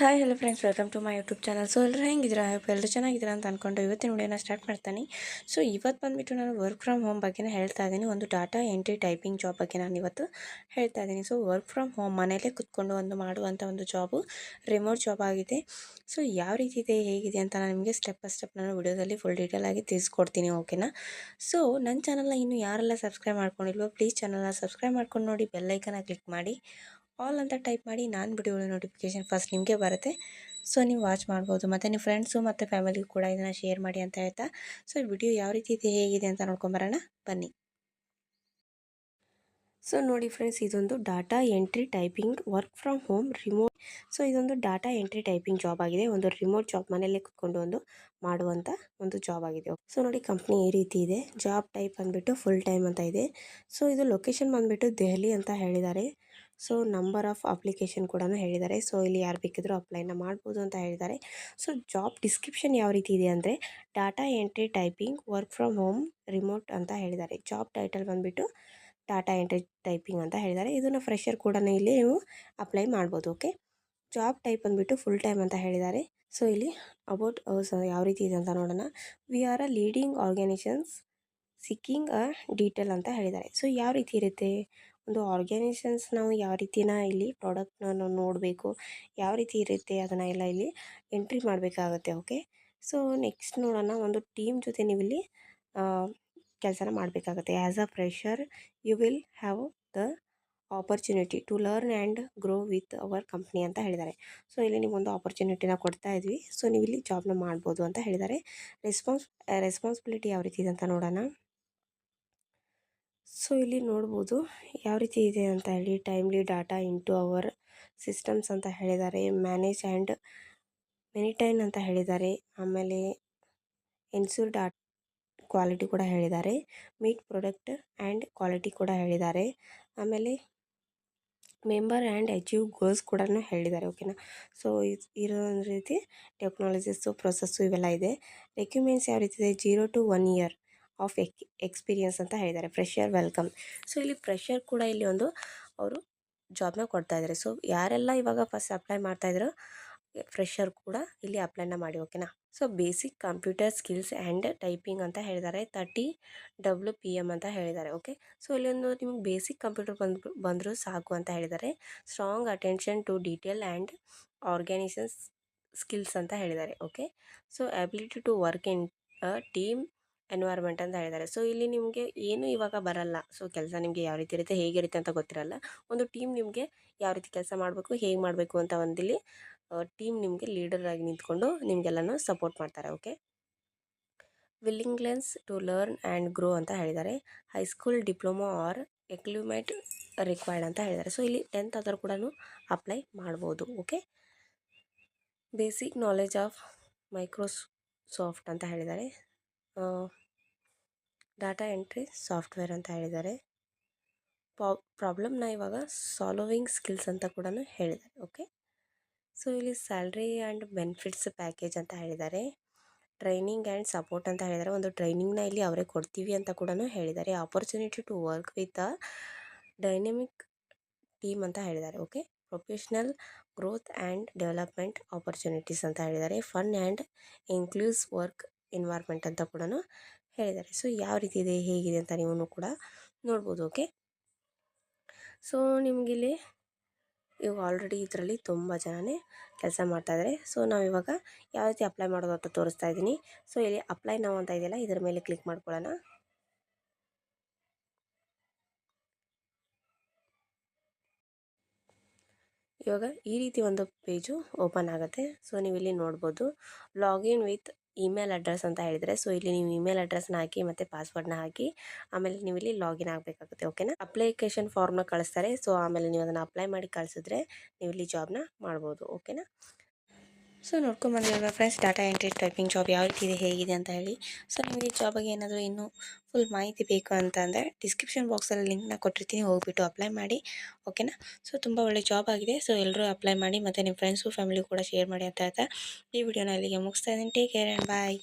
Hi hello friends, welcome to my YouTube channel. So ಎಲ್ಲರೂ ಹೆಂಗಿದ್ದೀರಾ? ಎಲ್ಲರೂ ಚೆನ್ನಾಗಿದ್ದೀರಾ ಅಂತ ಅಂದ್ಕೊಂಡು ಇವತ್ತಿನ ವಿಡಿಯೋನ ಸ್ಟಾರ್ಟ್ ಮಾಡ್ತೀನಿ. ಸೊ ಇವತ್ತು ಬಂದುಬಿಟ್ಟು ನಾನು ವರ್ಕ್ ಫ್ರಮ್ ಹೋಮ್ ಬಗ್ಗೆನೇ ಹೇಳ್ತಾ ಇದ್ದೀನಿ. ಒಂದು ಡಾಟಾ ಎಂಟ್ರಿ ಟೈಪಿಂಗ್ ಜಾಬ್ ಬಗ್ಗೆ ನಾನು ಇವತ್ತು ಹೇಳ್ತಾ ಇದ್ದೀನಿ. ಸೊ ವರ್ಕ್ ಫ್ರಮ್ ಹೋಮ್ ಮನೆಯಲ್ಲೇ ಕುತ್ಕೊಂಡು ಮಾಡುವಂಥ ಒಂದು ಜಾಬು, ರಿಮೋಟ್ ಜಾಬ್ ಆಗಿದೆ. ಸೊ ಯಾವ ರೀತಿ ಇದೆ, ಹೇಗಿದೆ ಅಂತ ನಾನು ನಿಮಗೆ ಸ್ಟೆಪ್ ಬೈ ಸ್ಟೆಪ್ ನಾನು ವಿಡಿಯೋದಲ್ಲಿ ಫುಲ್ ಡೀಟೇಲ್ ಆಗಿ ತಿಳಿಸ್ಕೊಡ್ತೀನಿ, ಓಕೆನಾ? ಸೊ ನನ್ನ ಚಾನಲ್ನ ಇನ್ನೂ ಯಾರೆಲ್ಲ ಸಬ್ಸ್ಕ್ರೈಬ್ ಮಾಡ್ಕೊಂಡಿಲ್ವೋ ಪ್ಲೀಸ್ ಚಾನಲ್ನ ಸಬ್ಸ್ಕ್ರೈಬ್ ಮಾಡ್ಕೊಂಡು ನೋಡಿ, ಬೆಲ್ಲೈಕನ್ನ ಕ್ಲಿಕ್ ಮಾಡಿ, ಆಲ್ ಅಂತ ಟೈಪ್ ಮಾಡಿ. ನಾನು ವಿಡಿಯೋ ನೋಟಿಫಿಕೇಷನ್ ಫಸ್ಟ್ ನಿಮಗೆ ಬರುತ್ತೆ. ಸೊ ನೀವು ವಾಚ್ ಮಾಡ್ಬೋದು, ಮತ್ತು ನಿಮ್ಮ ಫ್ರೆಂಡ್ಸು ಮತ್ತು ಫ್ಯಾಮಿಲಿಗೂ ಕೂಡ ಇದನ್ನು ಶೇರ್ ಮಾಡಿ ಅಂತ ಹೇಳ್ತಾ, ಸೊ ವಿಡಿಯೋ ಯಾವ ರೀತಿ ಇದೆ, ಹೇಗಿದೆ ಅಂತ ನೋಡ್ಕೊಂಬರೋಣ ಬನ್ನಿ. ಸೊ ನೋಡಿ ಫ್ರೆಂಡ್ಸ್, ಇದೊಂದು data entry typing work from home remote. So ಇದೊಂದು ಡಾಟಾ ಎಂಟ್ರಿ ಟೈಪಿಂಗ್ ಜಾಬ್ ಆಗಿದೆ. ಒಂದು ರಿಮೋಟ್ ಜಾಬ್, ಮನೆಯಲ್ಲೇ ಕುತ್ಕೊಂಡು ಮಾಡುವಂಥ ಒಂದು ಜಾಬ್ ಆಗಿದೆ. ಸೊ ನೋಡಿ, ಕಂಪ್ನಿ ಈ ರೀತಿ ಇದೆ. ಜಾಬ್ ಟೈಪ್ ಬಂದುಬಿಟ್ಟು ಫುಲ್ ಟೈಮ್ ಅಂತ ಇದೆ. ಸೊ ಇದು ಲೊಕೇಶನ್ ಬಂದುಬಿಟ್ಟು ದೆಹಲಿ ಅಂತ ಹೇಳಿದ್ದಾರೆ. ಸೊ ನಂಬರ್ ಆಫ್ ಅಪ್ಲಿಕೇಶನ್ ಕೂಡ ಹೇಳಿದ್ದಾರೆ. ಸೊ ಇಲ್ಲಿ ಯಾರು ಬೇಕಿದ್ರೂ ಅಪ್ಲೈನ ಮಾಡ್ಬೋದು ಅಂತ ಹೇಳಿದ್ದಾರೆ. ಸೊ ಜಾಬ್ ಡಿಸ್ಕ್ರಿಪ್ಷನ್ ಯಾವ ರೀತಿ ಇದೆ ಅಂದರೆ, data entry typing work from home remote ಅಂತ ಹೇಳಿದ್ದಾರೆ. ಜಾಬ್ ಟೈಟಲ್ ಬಂದುಬಿಟ್ಟು ಡಾಟಾ ಎಂಟ್ರಿ ಟೈಪಿಂಗ್ ಅಂತ ಹೇಳಿದ್ದಾರೆ. ಇದನ್ನು ಫ್ರೆಷರ್ ಕೂಡ ಇಲ್ಲಿ ನೀವು ಅಪ್ಲೈ ಮಾಡ್ಬೋದು, ಓಕೆ. ಜಾಬ್ ಟೈಪ್ ಬಂದುಬಿಟ್ಟು ಫುಲ್ ಟೈಮ್ ಅಂತ ಹೇಳಿದ್ದಾರೆ. ಸೊ ಇಲ್ಲಿ ಅಬೌಟ್ ಯಾವ ರೀತಿ ಇದೆ ಅಂತ ನೋಡೋಣ. We are a leading organisations ಸಿಕ್ಕಿಂಗ್ a detail ಅಂತ ಹೇಳಿದ್ದಾರೆ. ಸೊ ಯಾವ ರೀತಿ ಇರುತ್ತೆ, ಒಂದು ಆರ್ಗ್ಯಾನೈಸೇಷನ್ಸ್ ನಾವು ಯಾವ ರೀತಿನ ಇಲ್ಲಿ ಪ್ರಾಡಕ್ಟ್ನ ನಾವು ನೋಡಬೇಕು, ಯಾವ ರೀತಿ ಇರುತ್ತೆ ಅದನ್ನು ಎಲ್ಲ ಇಲ್ಲಿ ಎಂಟ್ರಿ ಮಾಡಬೇಕಾಗತ್ತೆ, ಓಕೆ. ಸೊ ನೆಕ್ಸ್ಟ್ ನೋಡೋಣ, ಒಂದು ಟೀಮ್ ಜೊತೆ ನೀವು ಇಲ್ಲಿ ಕೆಲಸನ ಮಾಡಬೇಕಾಗತ್ತೆ. As a fresher you will have the opportunity to learn and grow with our company ಅಂತ ಹೇಳಿದ್ದಾರೆ. ಸೊ ಇಲ್ಲಿ ನಿಮಗೊಂದು ಆಪರ್ಚುನಿಟಿನ ಕೊಡ್ತಾ ಇದ್ವಿ. ಸೊ ನೀವು ಇಲ್ಲಿ ಜಾಬ್ನ ಮಾಡ್ಬೋದು ಅಂತ ಹೇಳಿದ್ದಾರೆ. ರೆಸ್ಪಾನ್ಸಿಬಿಲಿಟಿ ಯಾವ ರೀತಿ ಇದೆ ಅಂತ ನೋಡೋಣ. ಸೊ ಇಲ್ಲಿ ನೋಡ್ಬೋದು ಯಾವ ರೀತಿ ಇದೆ ಅಂತ ಹೇಳಿ. Timely data into our systems ಅಂತ ಹೇಳಿದ್ದಾರೆ. ಮ್ಯಾನೇಜ್ ಆ್ಯಂಡ್ ಮೆನಿಟೈನ್ ಅಂತ ಹೇಳಿದ್ದಾರೆ. ಆಮೇಲೆ ಎನ್ಸೂರ್ ಕ್ವಾಲಿಟಿ ಕೂಡ ಹೇಳಿದ್ದಾರೆ. ಮೀಟ್ ಪ್ರೊಡಕ್ಟ್ ಆ್ಯಂಡ್ ಕ್ವಾಲಿಟಿ ಕೂಡ ಹೇಳಿದ್ದಾರೆ. ಆಮೇಲೆ ಮೆಂಬರ್ ಆ್ಯಂಡ್ ಅಚೀವ್ ಗೋಲ್ಸ್ ಕೂಡ ಹೇಳಿದ್ದಾರೆ, ಓಕೆನಾ. ಸೊ ಇರೋ ರೀತಿ ಟೆಕ್ನಾಲಜೀಸು, ಪ್ರೊಸೆಸ್ಸು ಇವೆಲ್ಲ ಇದೆ. ರೆಕ್ಯುಮೆಂಟ್ಸ್ ಯಾವ ರೀತಿ ಇದೆ, 0 to 1 year ಆಫ್ ಎಕ್ಸ್ಪೀರಿಯನ್ಸ್ ಅಂತ ಹೇಳಿದ್ದಾರೆ. Fresher welcome. ಸೊ ಇಲ್ಲಿ ಫ್ರೆಷರ್ ಕೂಡ ಇಲ್ಲಿ ಒಂದು ಅವರು ಜಾಬ್ನ ಕೊಡ್ತಾ ಇದ್ದಾರೆ. ಸೊ ಯಾರೆಲ್ಲ ಇವಾಗ ಫಸ್ಟ್ ಅಪ್ಲೈ ಮಾಡ್ತಾಯಿದ್ರು, ಫ್ರೆಷರ್ ಕೂಡ ಇಲ್ಲಿ ಅಪ್ಲೈನ ಮಾಡಿ, ಓಕೆನಾ. So basic computer skills and typing ಅಂತ ಹೇಳಿದ್ದಾರೆ. 30 WPM ಅಂತ ಹೇಳಿದ್ದಾರೆ, ಓಕೆ. ಸೊ ಇಲ್ಲೊಂದು ನಿಮ್ಗೆ ಬೇಸಿಕ್ ಕಂಪ್ಯೂಟರ್ ಬಂದರೂ ಸಾಕು ಅಂತ ಹೇಳಿದ್ದಾರೆ. Strong attention to detail and organisation skills ಅಂತ ಹೇಳಿದ್ದಾರೆ, okay. So ability to work in team environment ಅಂತ ಹೇಳಿದ್ದಾರೆ. ಸೊ ಇಲ್ಲಿ ನಿಮಗೆ ಏನು ಇವಾಗ ಬರಲ್ಲ. ಸೊ ಕೆಲಸ ನಿಮಗೆ ಯಾವ ರೀತಿ ಇರುತ್ತೆ, ಹೇಗಿರುತ್ತೆ ಅಂತ ಗೊತ್ತಿರಲ್ಲ. ಒಂದು ಟೀಮ್ ನಿಮಗೆ ಯಾವ ರೀತಿ ಕೆಲಸ ಮಾಡಬೇಕು, ಹೇಗೆ ಮಾಡಬೇಕು ಅಂತ ಒಂದಿಲ್ಲಿ ಟೀಮ್ ನಿಮಗೆ ಲೀಡರ್ ಆಗಿ ನಿಂತ್ಕೊಂಡು ನಿಮಗೆಲ್ಲನೂ ಸಪೋರ್ಟ್ ಮಾಡ್ತಾರೆ, okay. Willingness to learn and grow ಅಂತ ಹೇಳಿದ್ದಾರೆ. High school diploma or equipment required ಅಂತ ಹೇಳಿದ್ದಾರೆ. ಸೊ ಇಲ್ಲಿ 10th ಆದರೂ ಕೂಡ ಅಪ್ಲೈ ಮಾಡ್ಬೋದು, okay. Basic knowledge of Microsoft ಅಂತ ಹೇಳಿದ್ದಾರೆ. ಡಾಟಾ ಎಂಟ್ರಿ ಸಾಫ್ಟ್ವೇರ್ ಅಂತ ಹೇಳಿದ್ದಾರೆ. ಪ್ರಾಬ್ಲಮ್ನ ಇವಾಗ ಸಾಲ್ವಿಂಗ್ ಸ್ಕಿಲ್ಸ್ ಅಂತ ಕೂಡ ಹೇಳಿದ್ದಾರೆ, ಓಕೆ. ಸೊ ಇಲ್ಲಿ ಸ್ಯಾಲ್ರಿ ಆ್ಯಂಡ್ ಬೆನಿಫಿಟ್ಸ್ ಪ್ಯಾಕೇಜ್ ಅಂತ ಹೇಳಿದ್ದಾರೆ. ಟ್ರೈನಿಂಗ್ ಆ್ಯಂಡ್ ಸಪೋರ್ಟ್ ಅಂತ ಹೇಳಿದ್ದಾರೆ. ಒಂದು ಟ್ರೈನಿಂಗ್ನ ಇಲ್ಲಿ ಅವರೇ ಕೊಡ್ತೀವಿ ಅಂತ ಕೂಡ ಹೇಳಿದ್ದಾರೆ. Opportunity to work with a dynamic team ಅಂತ ಹೇಳಿದ್ದಾರೆ, okay. Professional growth and development opportunities ಅಂತ ಹೇಳಿದ್ದಾರೆ. Fun and inclusive work environment ಅಂತ ಕೂಡ ಹೇಳಿದ್ದಾರೆ. ಸೊ ಯಾವ ರೀತಿ ಇದೆ, ಹೇಗಿದೆ ಅಂತ ನೀವು ಕೂಡ ನೋಡ್ಬೋದು, ಓಕೆ. ಸೊ ನಿಮಗಿಲ್ಲಿ ಇವಾಗ ಆಲ್ರೆಡಿ ಇದರಲ್ಲಿ ತುಂಬ ಜನನೇ ಕೆಲಸ ಮಾಡ್ತಾಯಿದ್ದಾರೆ. ಸೊ ನಾವಿವಾಗ ಯಾವ ರೀತಿ ಅಪ್ಲೈ ಮಾಡೋದು ಅಂತ ತೋರಿಸ್ತಾ ಇದ್ದೀನಿ. ಸೊ ಇಲ್ಲಿ ಅಪ್ಲೈ ನಾವು ಅಂತ ಇದೆಯಲ್ಲ, ಇದರ ಮೇಲೆ ಕ್ಲಿಕ್ ಮಾಡ್ಕೊಳ್ಳೋಣ. ಇವಾಗ ಈ ರೀತಿ ಒಂದು ಪೇಜು ಓಪನ್ ಆಗುತ್ತೆ. ಸೊ ನೀವು ಇಲ್ಲಿ ನೋಡ್ಬೋದು, ಲಾಗಿನ್ ವಿತ್ ಇಮೇಲ್ ಅಡ್ರೆಸ್ ಅಂತ ಹೇಳಿದರೆ. ಸೊ ಇಲ್ಲಿ ನೀವು ಇಮೇಲ್ ಅಡ್ರೆಸ್ನ ಹಾಕಿ ಮತ್ತು ಪಾಸ್ವರ್ಡ್ನ ಹಾಕಿ ಆಮೇಲೆ ನೀವು ಇಲ್ಲಿ ಲಾಗಿನ್ ಆಗಬೇಕಾಗುತ್ತೆ, ಓಕೆನಾ. ಅಪ್ಲಿಕೇಶನ್ ಫಾರ್ಮ್ನ ಕಳಿಸ್ತಾರೆ. ಸೊ ಆಮೇಲೆ ನೀವು ಅದನ್ನು ಅಪ್ಲೈ ಮಾಡಿ ಕಳಿಸಿದ್ರೆ ನೀವು ಇಲ್ಲಿ ಜಾಬ್ನ ಮಾಡ್ಬೋದು, ಓಕೆನಾ. ಸೊ ನೋಡ್ಕೊಂಬಂದಿರಲ್ಲ friends, data entry typing job ಯಾವ ರೀತಿ ಇದೆ, ಹೇಗಿದೆ ಅಂತ ಹೇಳಿ. ಸೊ ನಿಮಗೆ ಈ ಜಾಬಿಗೆ ಏನಾದರೂ ಇನ್ನೂ ಫುಲ್ ಮಾಹಿತಿ ಬೇಕು ಅಂತಂದರೆ ಡಿಸ್ಕ್ರಿಪ್ಷನ್ ಬಾಕ್ಸಲ್ಲಿ ಲಿಂಕ್ನ ಕೊಟ್ಟಿರ್ತೀನಿ, ಹೋಗಿಬಿಟ್ಟು ಅಪ್ಲೈ ಮಾಡಿ, ಓಕೆನಾ. ಸೊ ತುಂಬ ಒಳ್ಳೆ ಜಾಬ್ ಆಗಿದೆ. ಸೊ ಎಲ್ಲರೂ ಅಪ್ಲೈ ಮಾಡಿ ಮತ್ತು ನಿಮ್ಮ ಫ್ರೆಂಡ್ಸು ಫ್ಯಾಮಿಲಿ ಕೂಡ ಶೇರ್ ಮಾಡಿ ಅಂತ ಹೇಳ್ತಾ ಈ ವಿಡಿಯೋನ ಇಲ್ಲಿಗೆ ಮುಗಿಸ್ತಾ ಇದ್ದೀನಿ. Take care and bye.